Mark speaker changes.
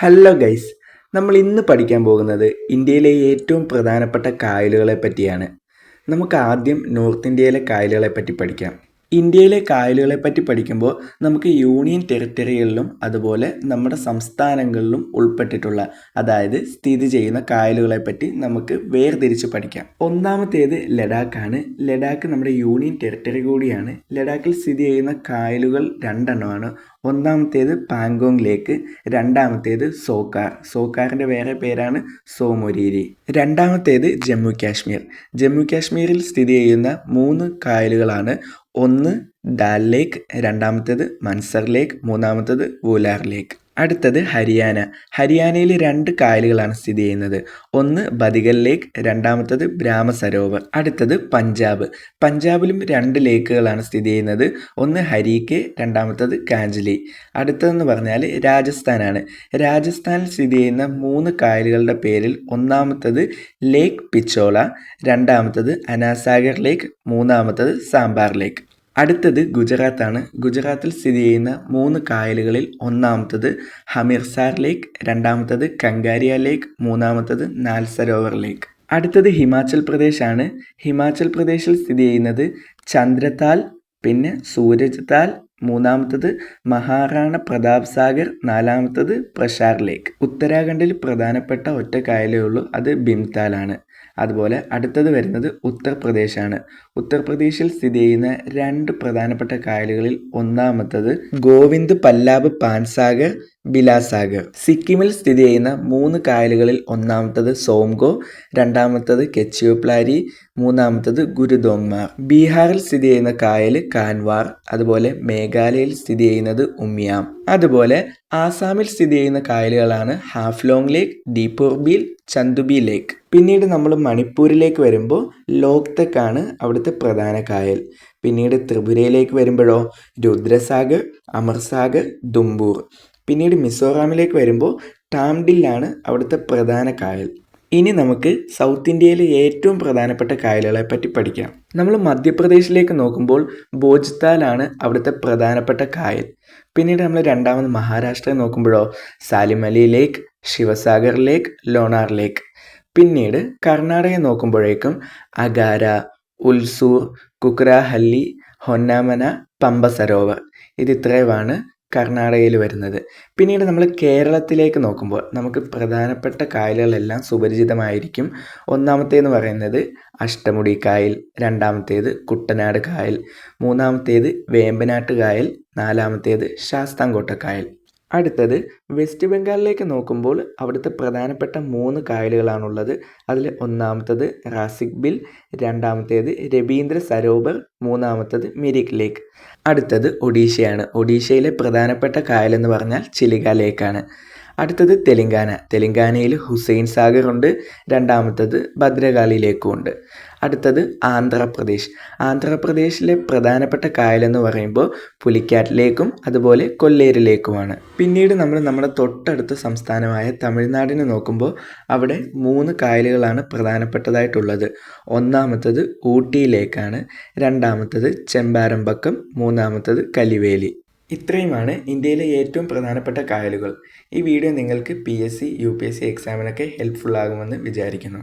Speaker 1: Hello guys, നമ്മൾ ഇന്ന് പഠിക്കാൻ പോകുന്നത് ഇന്ത്യയിലെ ഏറ്റവും പ്രധാനപ്പെട്ട കായലുകളെ പറ്റിയാണ്. നമുക്ക് ആദ്യം നോർത്ത് ഇന്ത്യയിലെ കായലുകളെ പറ്റി പഠിക്കാം. ഇന്ത്യയിലെ കായലുകളെ പറ്റി പഠിക്കുമ്പോൾ നമുക്ക് യൂണിയൻ ടെറിട്ടറികളിലും അതുപോലെ നമ്മുടെ സംസ്ഥാനങ്ങളിലും ഉൾപ്പെട്ടിട്ടുള്ള, അതായത് സ്ഥിതി ചെയ്യുന്ന കായലുകളെ പറ്റി നമുക്ക് വേർതിരിച്ച് പഠിക്കാം. ഒന്നാമത്തേത് ലഡാക്കാണ്. ലഡാക്ക് നമ്മുടെ യൂണിയൻ ടെറിട്ടറി കൂടിയാണ്. ലഡാക്കിൽ സ്ഥിതി ചെയ്യുന്ന കായലുകൾ രണ്ടെണ്ണമാണ്. ഒന്നാമത്തേത് പാങ്കോങ് ലേക്ക്, രണ്ടാമത്തേത് സോക്കാർ. സോക്കാറിൻ്റെ വേറെ പേരാണ് സോമൊരീരി. രണ്ടാമത്തേത് ജമ്മു കാശ്മീർ. ജമ്മു കാശ്മീരിൽ സ്ഥിതി ചെയ്യുന്ന 3 കായലുകളാണ്. ഒന്ന് ഡാൽ ലേക്ക്, രണ്ടാമത്തേത് മൻസർ ലേക്ക്, മൂന്നാമത്തേത് വൂലാർ ലേക്ക്. അടുത്തത് ഹരിയാന. ഹരിയാനയിൽ 2 കായലുകളാണ് സ്ഥിതി ചെയ്യുന്നത്. ഒന്ന് ബദിഗൽ ലേക്ക്, രണ്ടാമത്തേത് ബ്രാഹ്മ സരോവർ. അടുത്തത് പഞ്ചാബ്. പഞ്ചാബിലും 2 ലേക്കുകളാണ് സ്ഥിതി ചെയ്യുന്നത്. ഒന്ന് ഹരീക്കെ, രണ്ടാമത്തേത് കാഞ്ചലി. അടുത്തതെന്ന് പറഞ്ഞാൽ രാജസ്ഥാനാണ്. രാജസ്ഥാനിൽ സ്ഥിതി ചെയ്യുന്ന 3 കായലുകളുടെ പേരിൽ ഒന്നാമത്തേത് ലേക്ക് പിച്ചോള, രണ്ടാമത്തേത് അനാസാഗർ ലേക്ക്, മൂന്നാമത്തേത് സാമ്പാർ ലേക്ക്. അടുത്തത് ഗുജറാത്താണ്. ഗുജറാത്തിൽ സ്ഥിതി ചെയ്യുന്ന 3 കായലുകളിൽ ഒന്നാമത്തേത് ഹമിർസാർ ലേക്ക്, രണ്ടാമത്തേത് കങ്കാരിയ ലേക്ക്, മൂന്നാമത്തേത് നാൽ സരോവർ ലേക്ക്. അടുത്തത് ഹിമാചൽ പ്രദേശാണ്. ഹിമാചൽ പ്രദേശിൽ സ്ഥിതി ചെയ്യുന്നത് ചന്ദ്രതാൽ, പിന്നെ സൂരജ് താൽ, മൂന്നാമത്തേത് മഹാറാണ പ്രതാപ് സാഗർ, നാലാമത്തേത് പ്രഷാർ ലേക്ക്. ഉത്തരാഖണ്ഡിൽ പ്രധാനപ്പെട്ട ഒറ്റ കായലേ ഉള്ളൂ, അത് ഭീംതാലാണ്. അതുപോലെ അടുത്തത് വരുന്നത് ഉത്തർപ്രദേശാണ്. ഉത്തർപ്രദേശിൽ സ്ഥിതി ചെയ്യുന്ന 2 പ്രധാനപ്പെട്ട കായലുകളിൽ ഒന്നാമത്തേത് ഗോവിന്ദ് പല്ലാബ് പാൻസാഗർ, ബിലാസാഗർ. സിക്കിമിൽ സ്ഥിതി ചെയ്യുന്ന 3 കായലുകളിൽ ഒന്നാമത്തേത് സോംഗോ, രണ്ടാമത്തേത് കെച്ചിയോപ്ലാരി, മൂന്നാമത്തേത് ഗുരുദോങ്മാർ. ബീഹാറിൽ സ്ഥിതി ചെയ്യുന്ന കായൽ കാൻവാർ. അതുപോലെ മേഘാലയയിൽ സ്ഥിതി ചെയ്യുന്നത് ഉമിയാം. അതുപോലെ ആസാമിൽ സ്ഥിതി ചെയ്യുന്ന കായലുകളാണ് ഹാഫ്ലോങ് ലേക്ക്, ദീപൂർബീൽ, ചന്ദുബി ലേക്ക്. പിന്നീട് നമ്മൾ മണിപ്പൂരിലേക്ക് വരുമ്പോൾ ലോക്തക് ആണ് അവിടുത്തെ പ്രധാന കായൽ. പിന്നീട് ത്രിപുരയിലേക്ക് വരുമ്പോഴോ രുദ്രസാഗർ, അമർസാഗർ, ദുംബൂർ. പിന്നീട് മിസോറാമിലേക്ക് വരുമ്പോൾ ടാംഡില്ലാണ് അവിടുത്തെ പ്രധാന കായൽ. ഇനി നമുക്ക് സൗത്ത് ഇന്ത്യയിലെ ഏറ്റവും പ്രധാനപ്പെട്ട കായലുകളെ പറ്റി പഠിക്കാം. നമ്മൾ മധ്യപ്രദേശിലേക്ക് നോക്കുമ്പോൾ ഭോജ്താലാണ് അവിടുത്തെ പ്രധാനപ്പെട്ട കായൽ. പിന്നീട് നമ്മൾ രണ്ടാമത് മഹാരാഷ്ട്രയെ നോക്കുമ്പോഴോ സാലിമലി ലേക്ക്, ശിവസാഗർ ലേക്ക്, ലോണാർ ലേക്ക്. പിന്നീട് കർണാടക നോക്കുമ്പോഴേക്കും അഗാര, ഉൽസൂർ, കുക്രാഹല്ലി, ഹൊന്നാമന, പമ്പ സരോവർ. ഇത് ഇത്രയുമാണ് കർണാടകയിൽ വരുന്നത്. പിന്നീട് നമ്മൾ കേരളത്തിലേക്ക് നോക്കുമ്പോൾ നമുക്ക് പ്രധാനപ്പെട്ട കായലുകളെല്ലാം സുപരിചിതമായിരിക്കും. ഒന്നാമത്തേന്ന് പറയുന്നത് അഷ്ടമുടി കായൽ, രണ്ടാമത്തേത് കുട്ടനാട് കായൽ, മൂന്നാമത്തേത് വേമ്പനാട്ട് കായൽ, നാലാമത്തേത് ശാസ്താംകോട്ട കായൽ. അടുത്തത് വെസ്റ്റ് ബംഗാളിലേക്ക് നോക്കുമ്പോൾ അവിടുത്തെ പ്രധാനപ്പെട്ട 3 കായലുകളാണുള്ളത്. അതിൽ ഒന്നാമത്തേത് റാസിക് ബിൽ, രണ്ടാമത്തേത് രബീന്ദ്ര സരോവർ, മൂന്നാമത്തേത് മിരിക് ലേക്ക്. അടുത്തത് ഒഡീഷയാണ്. ഒഡീഷയിലെ പ്രധാനപ്പെട്ട കായലെന്ന് പറഞ്ഞാൽ ചിലിക ലേക്കാണ്. അടുത്തത് തെലങ്കാന. തെലങ്കാനയിൽ ഹുസൈൻ സാഗർ ഉണ്ട്, രണ്ടാമത്തേത് ഭദ്രകാളി ലേക്കും ഉണ്ട്. അടുത്തത് ആന്ധ്രാപ്രദേശ്. ആന്ധ്രാപ്രദേശിലെ പ്രധാനപ്പെട്ട കായലെന്ന് പറയുമ്പോൾ പുലിക്കാറ്റ് ലേക്കും അതുപോലെ കൊല്ലേര് ലേക്കുമാണ്. പിന്നീട് നമ്മൾ നമ്മുടെ തൊട്ടടുത്ത സംസ്ഥാനമായ തമിഴ്നാടിനെ നോക്കുമ്പോൾ അവിടെ 3 കായലുകളാണ് പ്രധാനപ്പെട്ടതായിട്ടുള്ളത്. ഒന്നാമത്തേത് ഊട്ടി ലേക്കാണ്, രണ്ടാമത്തേത് ചെമ്പാരംബക്കം, മൂന്നാമത്തേത് കലിവേലി. ഇത്രയുമാണ് ഇന്ത്യയിലെ ഏറ്റവും പ്രധാനപ്പെട്ട കായലുകൾ. ഈ വീഡിയോ നിങ്ങൾക്ക് PSC, UPSC എക്സാമിനൊക്കെ ഹെൽപ്ഫുൾ ആകുമെന്ന് വിചാരിക്കുന്നു.